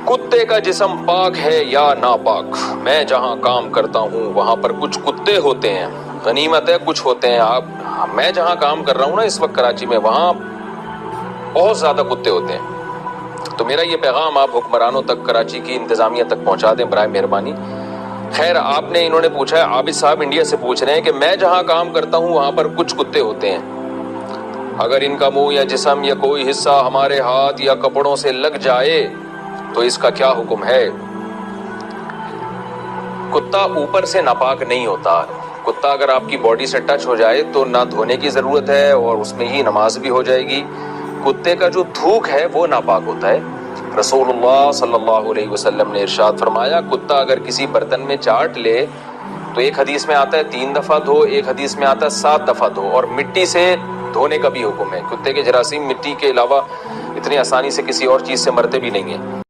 کتے کا جسم پاک ہے یا ناپاک؟ میں جہاں کام کرتا ہوں وہاں پر کچھ کتے ہوتے ہیں، غنیمت ہے کچھ ہوتے ہیں۔ میں جہاں کام کر رہا ہوں نا اس وقت کراچی میں، وہاں بہت زیادہ کتے ہوتے ہیں۔ تو میرا یہ پیغام آپ حکمرانوں تک، کراچی کی انتظامیہ تک پہنچا دیں برائے مہربانی۔ خیر انہوں نے پوچھا ہے، عابد صاحب انڈیا سے پوچھ رہے ہیں کہ میں جہاں کام کرتا ہوں وہاں پر کچھ کتے ہوتے ہیں، اگر ان کا منہ یا جسم یا کوئی حصہ ہمارے ہاتھ یا کپڑوں سے لگ جائے تو اس کا کیا حکم ہے؟ کتا اوپر سے ناپاک نہیں ہوتا۔ کتا اگر آپ کی باڈی سے ٹچ ہو جائے تو نہ دھونے کی ضرورت ہے اور اس میں ہی نماز بھی ہو جائے گی۔ کتے کا جو تھوک ہے وہ ناپاک ہوتا ہے۔ رسول اللہ صلی اللہ علیہ وسلم نے ارشاد فرمایا، کتا اگر کسی برتن میں چاٹ لے تو ایک حدیث میں آتا ہے 3 دفعہ دھو، ایک حدیث میں آتا ہے 7 دفعہ دھو، اور مٹی سے دھونے کا بھی حکم ہے۔ کتے کے جراثیم مٹی کے علاوہ اتنی آسانی سے کسی اور چیز سے مرتے بھی نہیں ہیں۔